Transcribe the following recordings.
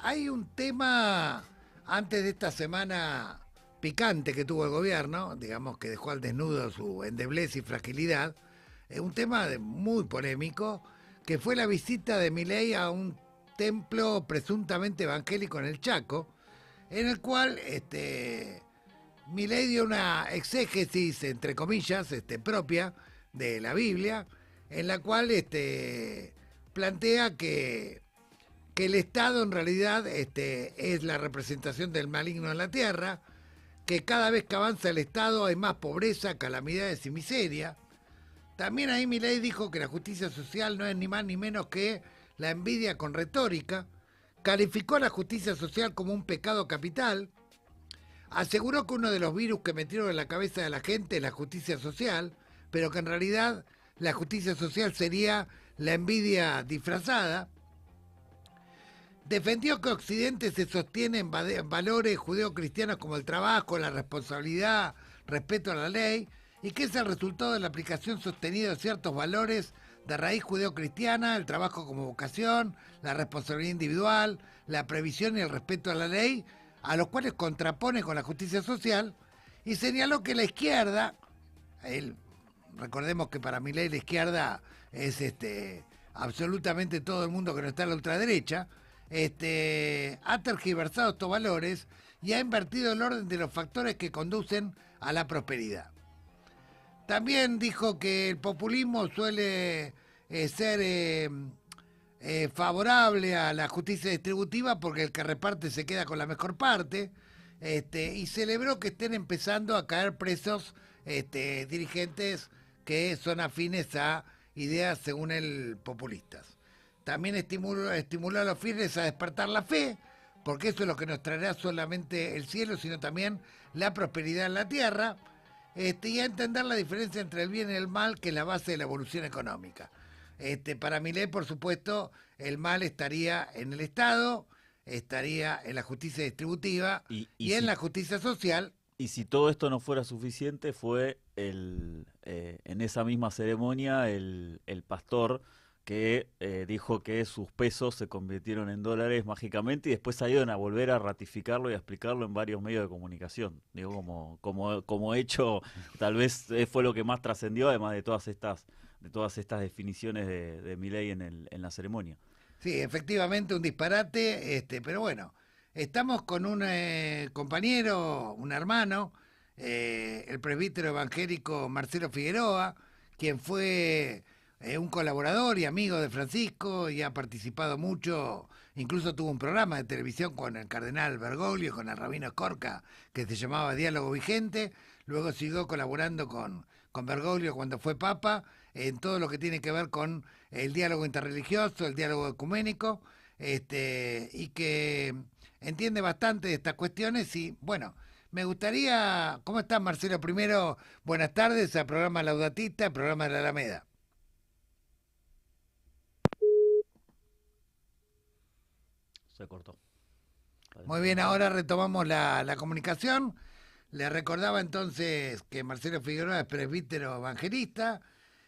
Hay un tema antes de esta semana picante que tuvo el gobierno, digamos que dejó al desnudo su endeblez y fragilidad, un tema muy polémico, que fue la visita de Milei a un templo presuntamente evangélico en el Chaco, en el cual Milei dio una exégesis, entre comillas, propia de la Biblia, en la cual plantea que el Estado en realidad es la representación del maligno en la tierra, que cada vez que avanza el Estado hay más pobreza, calamidades y miseria. También ahí Milei dijo que la justicia social no es ni más ni menos que la envidia con retórica, calificó a la justicia social como un pecado capital, aseguró que uno de los virus que metieron en la cabeza de la gente es la justicia social, pero que en realidad la justicia social sería la envidia disfrazada. Defendió que Occidente se sostiene en valores judeocristianos como el trabajo, la responsabilidad, respeto a la ley, y que es el resultado de la aplicación sostenida de ciertos valores de raíz judeocristiana, el trabajo como vocación, la responsabilidad individual, la previsión y el respeto a la ley, a los cuales contrapone con la justicia social, y señaló que la izquierda, él, recordemos que para Milei la izquierda es absolutamente todo el mundo que no está en la ultraderecha, ha tergiversado estos valores y ha invertido el orden de los factores que conducen a la prosperidad. También dijo que el populismo suele ser favorable a la justicia distributiva porque el que reparte se queda con la mejor parte, y celebró que estén empezando a caer presos dirigentes que son afines a ideas, según él, populistas. También estimuló a los fieles a despertar la fe, porque eso es lo que nos traerá solamente el cielo, sino también la prosperidad en la tierra, y a entender la diferencia entre el bien y el mal, que es la base de la evolución económica. Para Milei, por supuesto, el mal estaría en el Estado, estaría en la justicia distributiva y en la justicia social. Y si todo esto no fuera suficiente, fue en esa misma ceremonia el pastor que dijo que sus pesos se convirtieron en dólares mágicamente y después salieron a volver a ratificarlo y a explicarlo en varios medios de comunicación. Digo, como hecho, tal vez fue lo que más trascendió, además de todas estas definiciones de Milei en la ceremonia. Sí, efectivamente un disparate, pero bueno, estamos con un compañero, un hermano, el presbítero evangélico Marcelo Figueroa, quien fue un colaborador y amigo de Francisco y ha participado mucho, incluso tuvo un programa de televisión con el cardenal Bergoglio, con el rabino Escorca, que se llamaba Diálogo Vigente, luego siguió colaborando con Bergoglio cuando fue papa, en todo lo que tiene que ver con el diálogo interreligioso, el diálogo ecuménico, y que entiende bastante de estas cuestiones y bueno, me gustaría, ¿cómo estás Marcelo? Primero, buenas tardes al programa Laudatista, al programa de la Alameda. Se cortó. Muy bien, ahora retomamos la comunicación. Le recordaba entonces que Marcelo Figueroa es presbítero evangelista,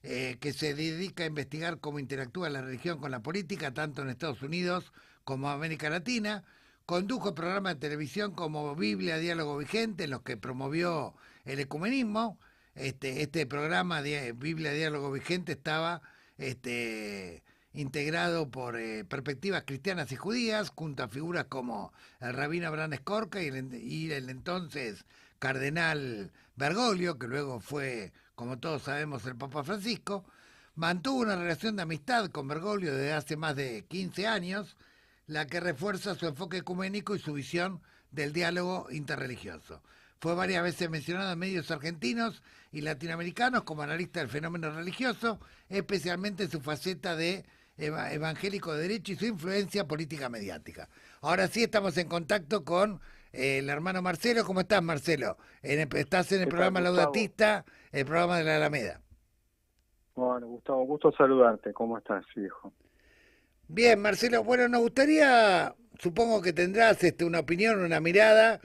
que se dedica a investigar cómo interactúa la religión con la política, tanto en Estados Unidos como en América Latina. Condujo programas de televisión como Biblia, Diálogo Vigente, en los que promovió el ecumenismo. Este programa de Biblia, Diálogo Vigente estaba integrado por perspectivas cristianas y judías, junto a figuras como el rabino Abraham Escorca y el entonces cardenal Bergoglio, que luego fue, como todos sabemos, el Papa Francisco. Mantuvo una relación de amistad con Bergoglio desde hace más de 15 años, la que refuerza su enfoque ecuménico y su visión del diálogo interreligioso. Fue varias veces mencionado en medios argentinos y latinoamericanos como analista del fenómeno religioso, especialmente en su faceta de evangélico de derecha y su influencia política mediática. Ahora sí estamos en contacto con el hermano Marcelo. ¿Cómo estás, Marcelo? Estás en el ¿Qué tal, programa Gustavo? Laudatista, el programa de la Alameda. Bueno, Gustavo, gusto saludarte. ¿Cómo estás, hijo? Bien, Marcelo, bueno, nos gustaría, supongo que tendrás una opinión, una mirada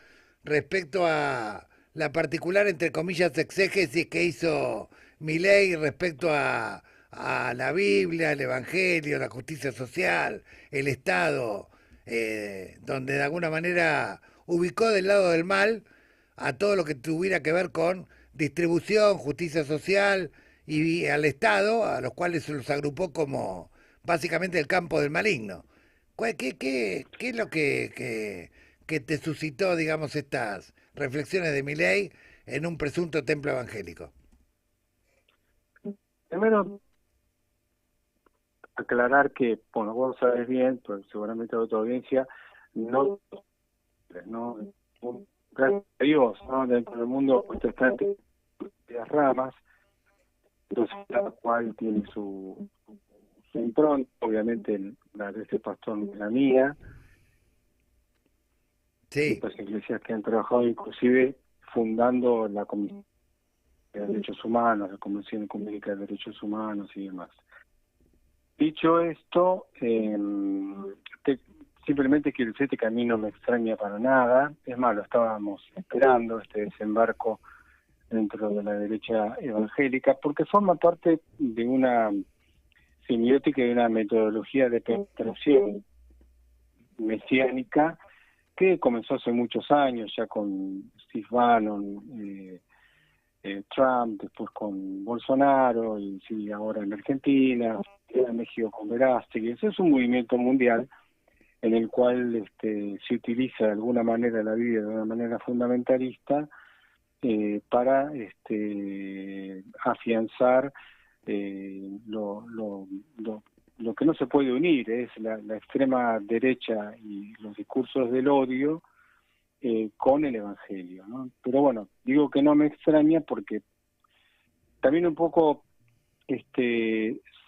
respecto a la particular, entre comillas, exégesis que hizo Milei respecto a la Biblia, el Evangelio, la justicia social, el Estado, donde de alguna manera ubicó del lado del mal a todo lo que tuviera que ver con distribución, justicia social y al Estado, a los cuales se los agrupó como básicamente el campo del maligno. ¿Qué es lo que te suscitó, digamos, estas reflexiones de Milei en un presunto templo evangélico? Primero, aclarar que, bueno, vos sabés bien, pero seguramente a tu audiencia, no, no, gracias a Dios, ¿no? Dentro del mundo protestante, las ramas, entonces cada cual tiene su impronta, obviamente la de este pastor no es la mía, y Sí, otras iglesias que han trabajado inclusive fundando la Comisión de Derechos Humanos, la Convención Ecuménica de Derechos Humanos y demás. Dicho esto, simplemente quiero decirte que a mí no me extraña para nada, es más, lo estábamos esperando, este desembarco dentro de la derecha evangélica, porque forma parte de una semiótica y de una metodología de penetración mesiánica que comenzó hace muchos años, ya con Steve Bannon, Trump, después con Bolsonaro, y sí, ahora en Argentina, en México con Verástegui. Ese es un movimiento mundial en el cual se utiliza de alguna manera la Biblia de una manera fundamentalista para afianzar lo que no se puede unir, es la extrema derecha y los discursos del odio con el Evangelio, ¿no? Pero bueno, digo que no me extraña porque también un poco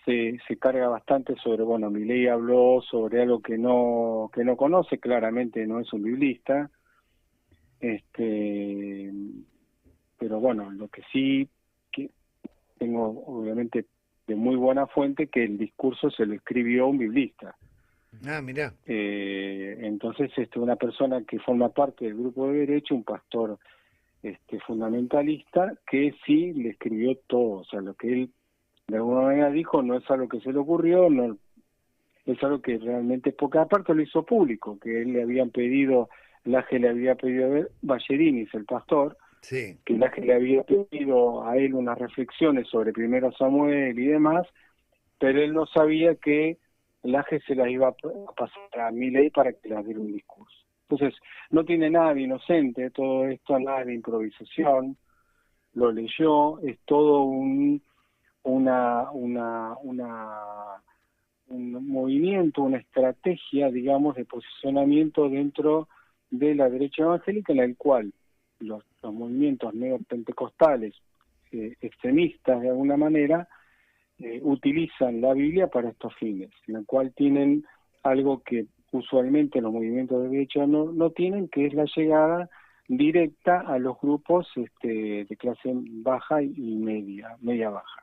se carga bastante sobre, bueno, Milei habló sobre algo que no conoce, claramente no es un biblista, pero bueno, lo que sí que tengo obviamente de muy buena fuente que el discurso se lo escribió un biblista. ah, mirá. Entonces una persona que forma parte del grupo de derecha, un pastor fundamentalista, que sí le escribió todo, o sea, lo que él de alguna manera dijo no es algo que se le ocurrió, no es algo que realmente, porque aparte lo hizo público, que él le habían pedido, Laje le había pedido a ver, Ballerinis, el pastor, Sí, que Laje le había pedido a él unas reflexiones sobre Primero Samuel y demás, pero él no sabía que Laje se las iba a pasar a Milei para que las diera un discurso. Entonces, no tiene nada de inocente todo esto, nada de improvisación, lo leyó, es todo un movimiento, una estrategia, digamos, de posicionamiento dentro de la derecha evangélica, en el cual los movimientos neopentecostales, extremistas de alguna manera, utilizan la Biblia para estos fines, en la cual tienen algo que usualmente los movimientos de derecha no tienen, que es la llegada directa a los grupos de clase baja y media baja.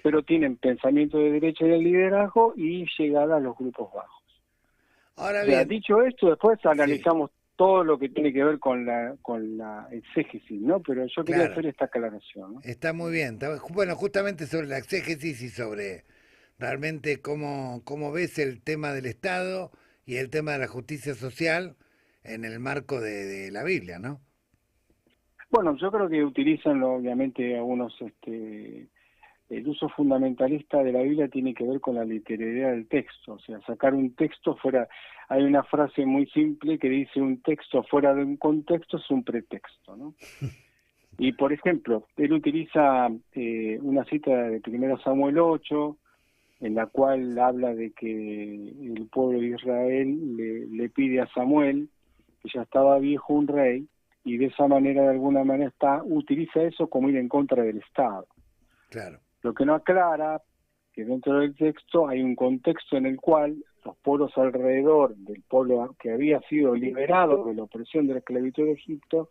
Pero tienen pensamiento de derecha y de liderazgo y llegada a los grupos bajos. ahora O sea, bien, dicho esto, después sí, analizamos todo lo que tiene que ver con la exégesis, ¿no? Pero yo quería claro, hacer esta aclaración, ¿no? está muy bien. Bueno, justamente sobre la exégesis y sobre realmente cómo ves el tema del Estado y el tema de la justicia social en el marco de la Biblia, ¿no? Bueno, yo creo que utilizan obviamente algunos el uso fundamentalista de la Biblia tiene que ver con la literalidad del texto, o sea, sacar un texto fuera, hay una frase muy simple que dice un texto fuera de un contexto es un pretexto, ¿no? Y por ejemplo, él utiliza una cita de 1 Samuel 8, en la cual habla de que el pueblo de Israel le pide a Samuel, que ya estaba viejo, un rey, y de esa manera, de alguna manera, utiliza eso como ir en contra del Estado. Claro, Lo que no aclara que dentro del texto hay un contexto en el cual los pueblos alrededor del pueblo que había sido liberado de la opresión de la esclavitud de Egipto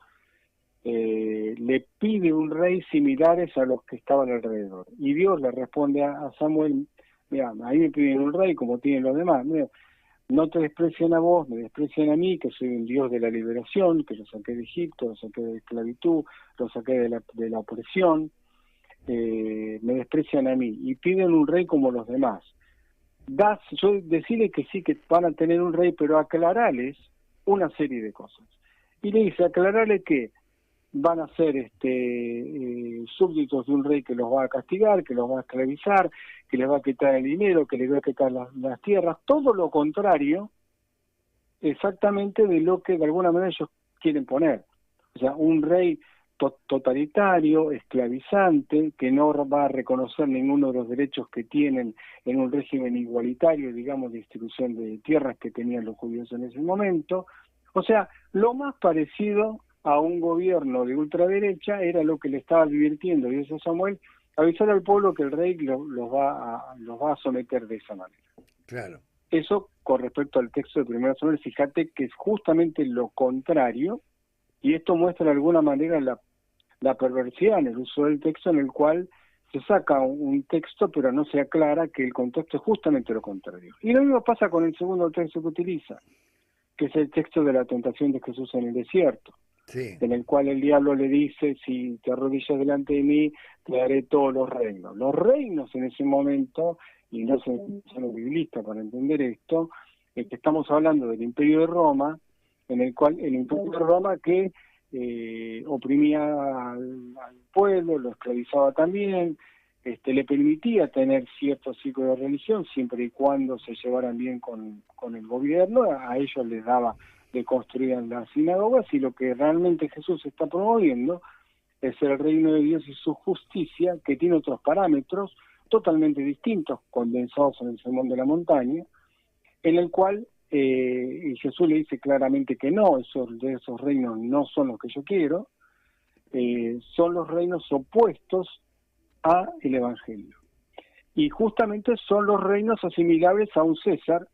le pide un rey similares a los que estaban alrededor. Y Dios le responde a Samuel, mira, ahí me piden un rey como tienen los demás, mira, no te desprecian a vos, me desprecian a mí, que soy un Dios de la liberación, que lo saqué de Egipto, lo saqué de la esclavitud, lo saqué de la opresión, me desprecian a mí y piden un rey como los demás. yo decirle que sí, que van a tener un rey, pero aclararles una serie de cosas. Y le dice, aclararle que van a ser súbditos de un rey que los va a castigar, que los va a esclavizar, que les va a quitar el dinero, que les va a quitar las tierras, todo lo contrario exactamente de lo que de alguna manera ellos quieren poner. O sea, un rey totalitario, esclavizante, que no va a reconocer ninguno de los derechos que tienen en un régimen igualitario, digamos, de distribución de tierras que tenían los judíos en ese momento. O sea, lo más parecido a un gobierno de ultraderecha era lo que le estaba advirtiendo Dios a Samuel, avisar al pueblo que el rey los va a someter de esa manera. Claro. Eso con respecto al texto de 1 Samuel, fíjate que es justamente lo contrario, y esto muestra de alguna manera la perversidad en el uso del texto, en el cual se saca un texto pero no se aclara que el contexto es justamente lo contrario. Y lo mismo pasa con el segundo texto que utiliza, que es el texto de la tentación de Jesús en el desierto, Sí. en el cual el diablo le dice, si te arrodillas delante de mí, te daré todos los reinos. Los reinos en ese momento, y no son los biblistas para entender esto, que estamos hablando del Imperio de Roma, en el cual el Imperio de Roma que oprimía al pueblo, lo esclavizaba también, le permitía tener cierto ciclo de religión siempre y cuando se llevaran bien con el gobierno. A ellos les daba, le construían las sinagogas, y lo que realmente Jesús está promoviendo es el reino de Dios y su justicia, que tiene otros parámetros totalmente distintos, condensados en el Sermón de la Montaña, en el cual Jesús le dice claramente que no, esos reinos no son los que yo quiero, son los reinos opuestos a el Evangelio. Y justamente son los reinos asimilables a un César,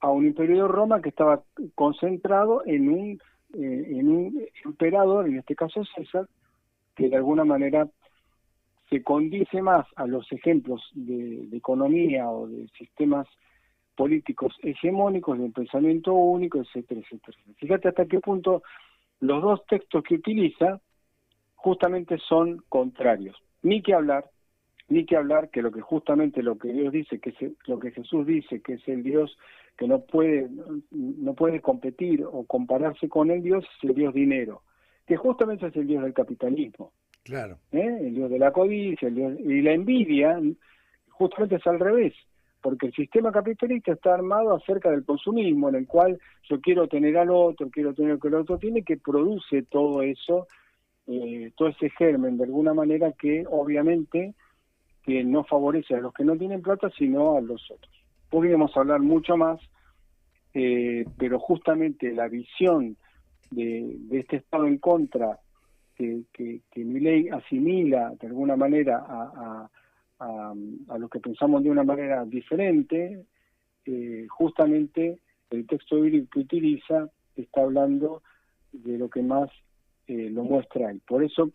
a un imperio de Roma que estaba concentrado en un emperador, en este caso César, que de alguna manera se condice más a los ejemplos de economía o de sistemas políticos hegemónicos, de un pensamiento único, etcétera, etcétera. Fíjate hasta qué punto los dos textos que utiliza justamente son contrarios. Ni que hablar que lo que Dios dice, que es lo que Jesús dice, que es el Dios que no puede competir o compararse con el Dios, es el Dios dinero, que justamente es el Dios del capitalismo. Claro. El Dios de la codicia, y la envidia, justamente es al revés, porque el sistema capitalista está armado acerca del consumismo, en el cual yo quiero tener al otro, quiero tener lo que el otro tiene, que produce todo eso, todo ese germen de alguna manera que obviamente que no favorece a los que no tienen plata, sino a los otros. Podríamos hablar mucho más, pero justamente la visión de este Estado en contra, que Milei asimila de alguna manera a lo que pensamos de una manera diferente, justamente el texto bíblico que utiliza está hablando de lo que más lo muestra él. Por eso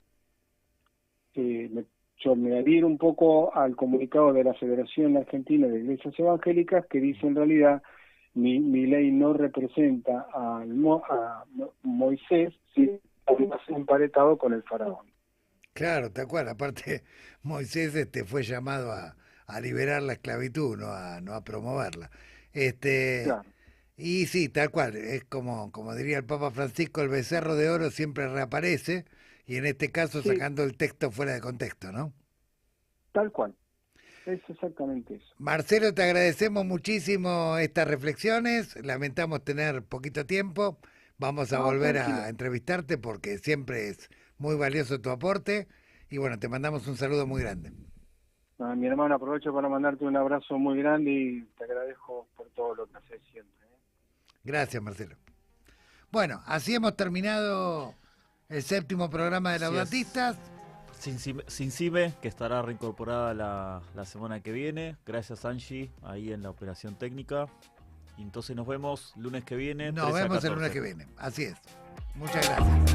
yo me adhiero un poco al comunicado de la Federación Argentina de Iglesias Evangélicas, que dice en realidad Milei no representa a Moisés, sino emparetado con el faraón. Claro, tal cual. Aparte, Moisés fue llamado a liberar la esclavitud, no a promoverla. Claro. Y sí, tal cual. Es como diría el Papa Francisco, el becerro de oro siempre reaparece, y en este caso Sí, sacando el texto fuera de contexto, ¿no? tal cual. Es exactamente eso. Marcelo, te agradecemos muchísimo estas reflexiones. Lamentamos tener poquito tiempo. Vamos a volver tranquilo. a entrevistarte porque siempre es muy valioso tu aporte. Y bueno, te mandamos un saludo muy grande. Mi hermano, aprovecho para mandarte un abrazo muy grande y te agradezco por todo lo que haces siempre. Gracias, Marcelo. Bueno, así hemos terminado el 7º programa de Laudatistas. Sin Cime, que estará reincorporada la semana que viene. Gracias, Angie, ahí en la operación técnica. Y entonces nos vemos lunes que viene. Nos 13 a vemos 14. el lunes que viene. Así es. Muchas gracias.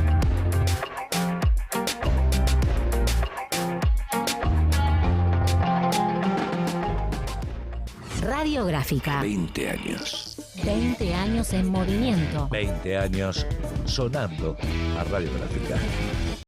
Radiográfica. 20 años. 20 años en movimiento. 20 años sonando a Radiográfica.